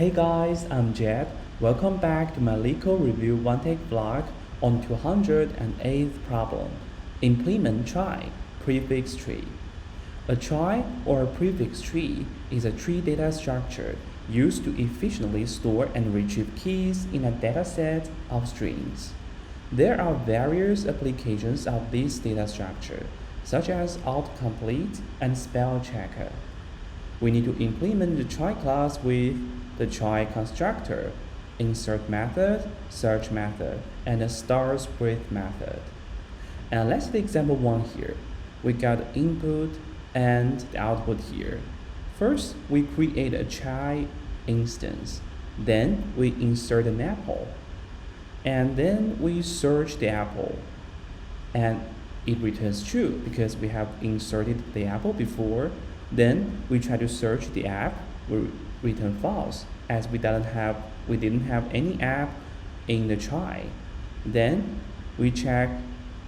Hey guys, I'm Jed. Welcome back to my LeetCode review one take vlog on 208th problem. Implement trie, prefix tree. A trie or a prefix tree is a tree data structure used to efficiently store and retrieve keys in a dataset of strings. There are various applications of this data structure, such as autocomplete and spell checker. We need to implement the trie class with the trie constructor, insert method, search method, and the stars with method. And let's see example 1 here. We got input and the output here. First, we create a trie instance. Then we insert an apple. And then we search the apple. And it returns true because we have inserted the apple before. Then we try to search the app, we return false as we didn't have any app in the trie. Then we check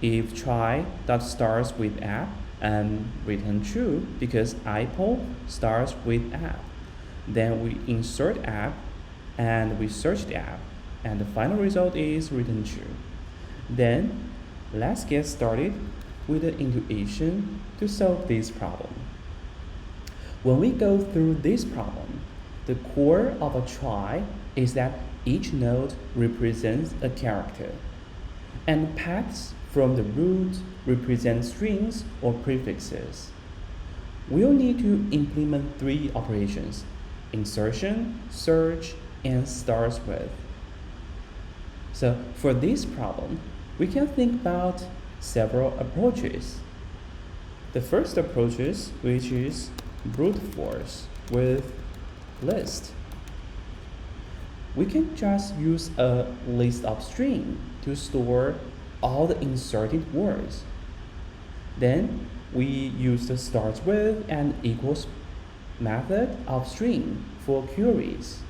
if trie.starts with app and return true because apple starts with app. Then we insert app and we search the app and the final result is return true. Then let's get started with the intuition to solve this problem. When we go through this problem, the core of a trie is that each node represents a character, and paths from the root represent strings or prefixes. We'll need to implement 3 operations: insertion, search, and starts with. So for this problem, we can think about several approaches. The first approach is which is brute force with list. We can just use a list of string to store all the inserted words. Then we use the starts with and equals method of string for queries.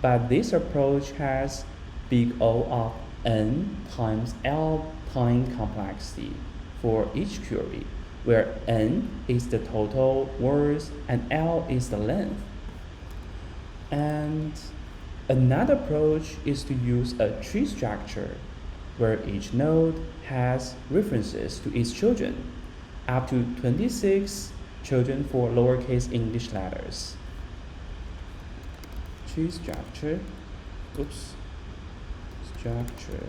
But this approach has big O of n times L time complexity for each query, where n is the total words and L is the length. And another approach is to use a tree structure, where each node has references to its children, up to 26 children for lowercase English letters. Tree structure, structure.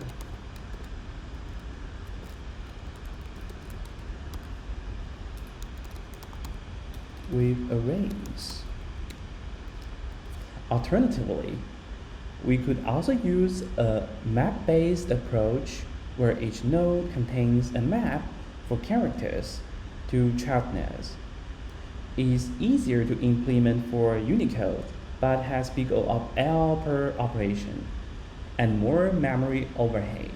With arrays. Alternatively, we could also use a map-based approach where each node contains a map for characters to child nodes. It is easier to implement for Unicode, but has big O of L per operation and more memory overhead.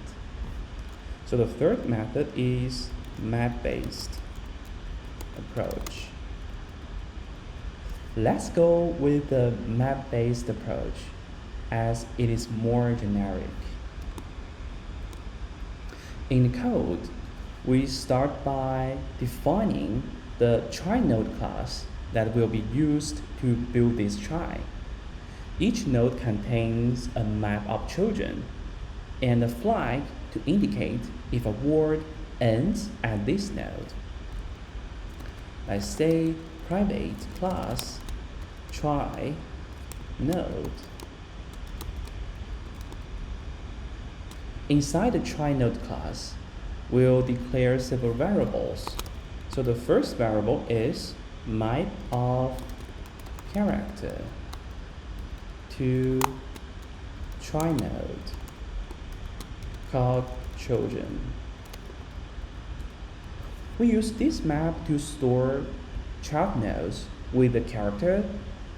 So the third method is map-based approach. Let's go with the map-based approach as it is more generic. In the code, we start by defining the trie node class that will be used to build this trie. Each node contains a map of children and a flag to indicate if a word ends at this node. Let's say private class trie node. Inside the trie node class, we'll declare several variables. So the first variable is map of character to trie node called children. We use this map to store child nodes with the character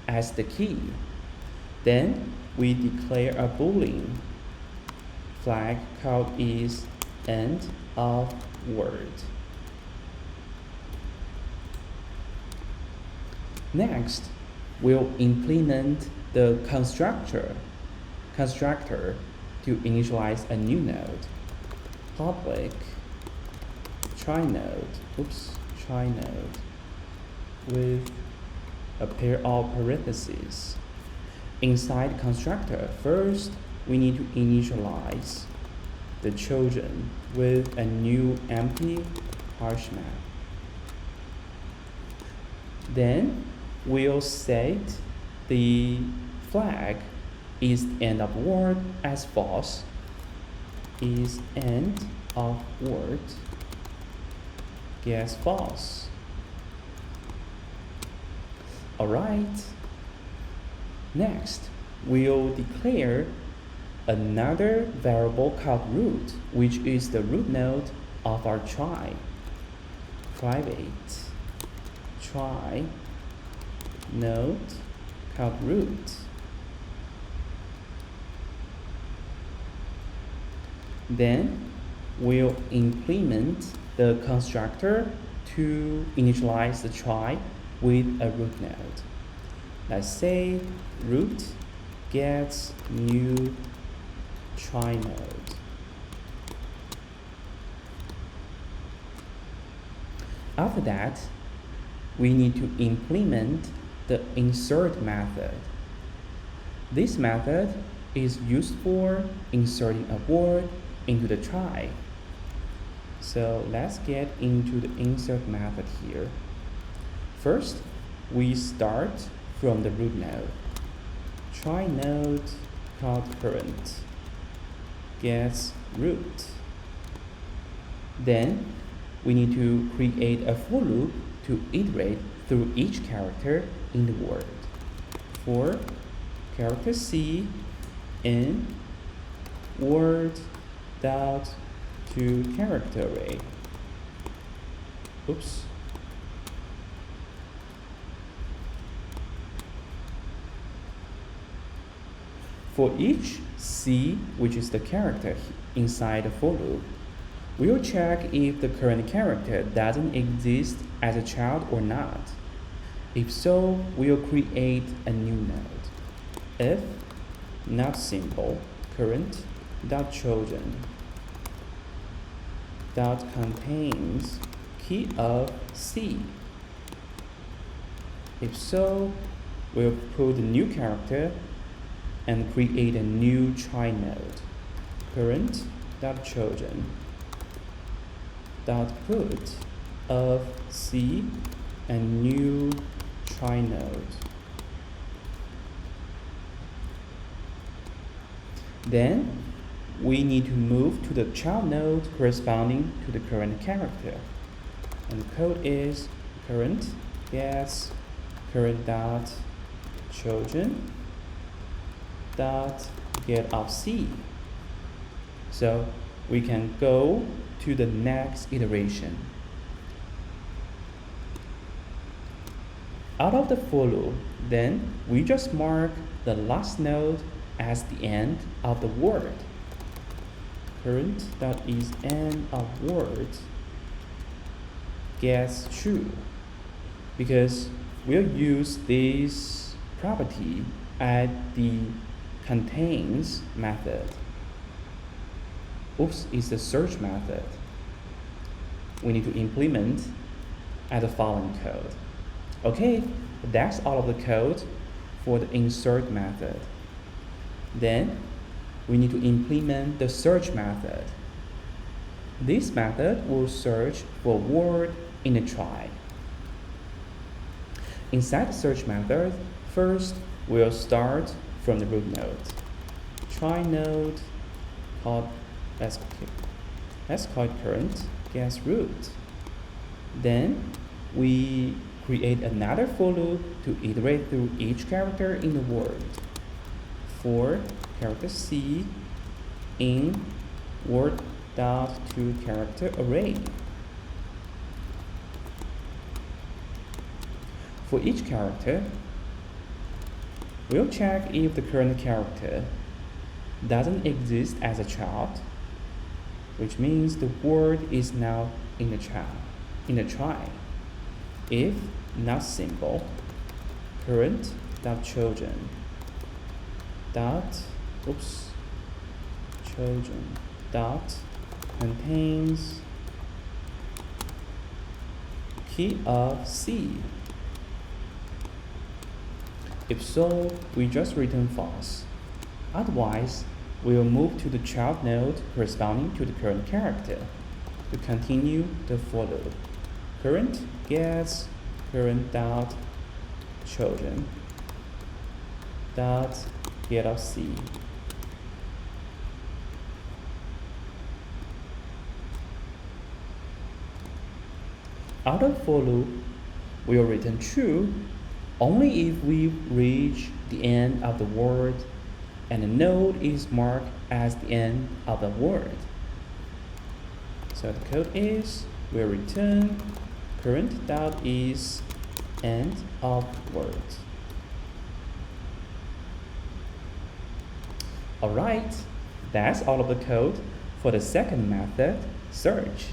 as the key. Then we declare a boolean flag called is end of word. Next, we'll implement the constructor to initialize a new node. Public trie node with a pair of parentheses. inside constructor, first we need to initialize the children with a new empty hash map. Then we'll set the flag is end of word as false, is end of word gets false. Alright, next we'll declare another variable called root, which is the root node of our trie. Private trie node called root. Then we'll implement the constructor to initialize the trie with a root node. Let's say root gets new trie node. After that, we need to implement the insert method. This method is used for inserting a word into the trie. So let's get into the insert method here. First, we start from the root node. Trie node called current gets root. Then we need to create a for loop to iterate through each character in the word. For character C in word dot to character array. Oops. For each C, which is the character inside the for loop, we'll check if the current character doesn't exist as a child or not. If so, we'll create a new node. If not simple, current dot chosen dot contains key of C. If so, we'll put the new character and create a new trie node. Current dot chosen dot put of C and new trie node. Then we need to move to the child node corresponding to the current character. And the code is current gets current dot chosen dot get of C. So we can go to the next iteration. Out of the for loop, then we just mark the last node as the end of the word. Current dot is end of word gets true, because we'll use this property at the contains method. Oops, is the search method. We need to implement at the following code. Okay, that's all of the code for the insert method. Then we need to implement the search method. This method will search for a word in a trie. Inside the search method, first we'll start from the root node. Trie node called let's call it current gets root. Then we create another for loop to iterate through each character in the word. For character C in word dot to character array. For each character, we'll check if the current character doesn't exist as a child, which means the word is now in the trie. If not simple, current dot chosen dot chosen dot contains key of C. If so, we just return false. Otherwise, we will move to the child node corresponding to the current character to continue the for loop. Current gets current dot children dot get of C. Out of for loop, we will return true only if we reach the end of the word and the node is marked as the end of the word. So the code is we'll return current dot is end of word. Alright, that's all of the code for the second method, search.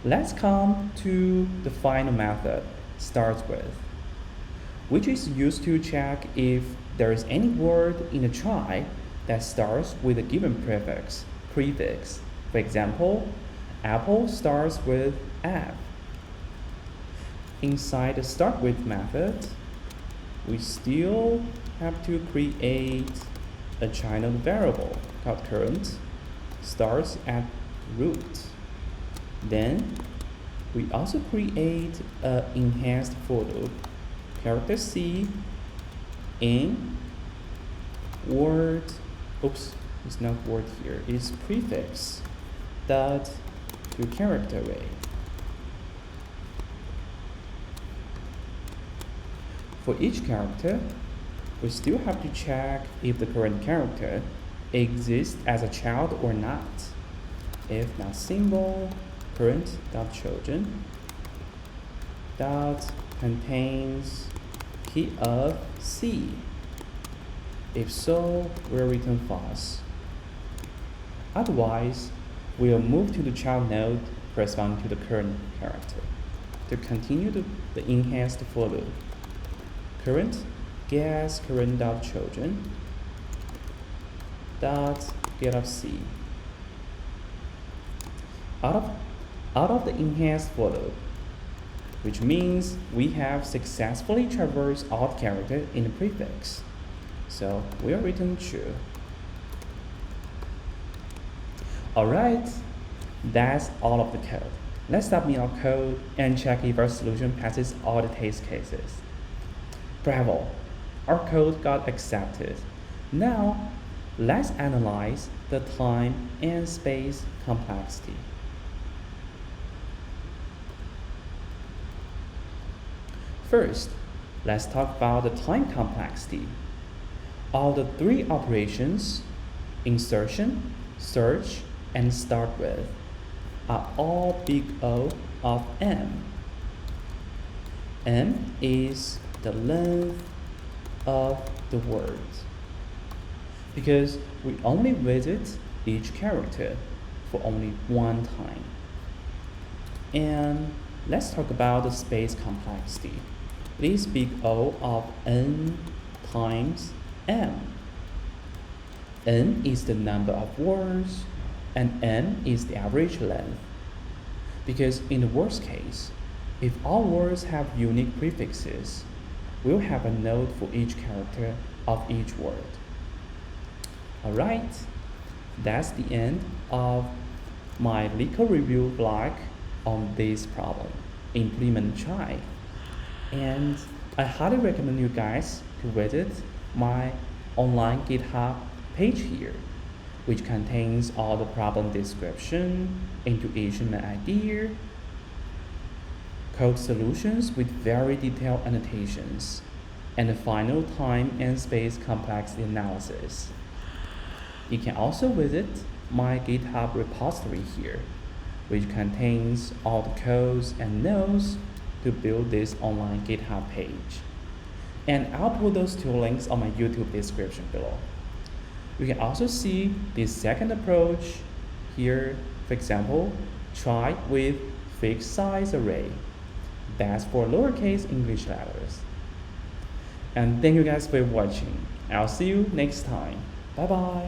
Let's come to the final method, starts with, which is used to check if there is any word in a trie that starts with a given prefix. For example, apple starts with F. Inside the start with method, we still have to create a child variable called current starts at root. Then we also create an enhanced for loop, character C in word, oops, it's not word here, it's prefix dot to character array. For each character, we still have to check if the current character exists as a child or not. If not symbol, current dot children dot contains key of C. If so, we'll return false. Otherwise, we'll move to the child node corresponding to the current character to continue the enhanced for loop. Current gets current dot children dot get of C. Out of the enhanced for loop, which means we have successfully traversed all the characters in the prefix. So we'll return true. Alright, that's all of the code. Let's submit our code and check if our solution passes all the test cases. Bravo! Our code got accepted. Now, let's analyze the time and space complexity. First, let's talk about the time complexity. All the three operations, insertion, search, and start with, are all big O of M. M is the length of the word, because we only visit each character for only one time. And let's talk about the space complexity. It is big O of N times M. N is the number of words, and M is the average length. Because in the worst case, if all words have unique prefixes, we'll have a node for each character of each word. Alright, that's the end of my LeetCode review blog on this problem, implement Trie. And I highly recommend you guys to visit my online GitHub page here, which contains all the problem description, intuition and idea, code solutions with very detailed annotations, and the final time and space complexity analysis. You can also visit my GitHub repository here, which contains all the codes and notes to build this online GitHub page. And I'll put those two links on my YouTube description below. You can also see the second approach here, for example, try with fixed size array. That's for lowercase English letters. And thank you guys for watching. I'll see you next time. Bye bye.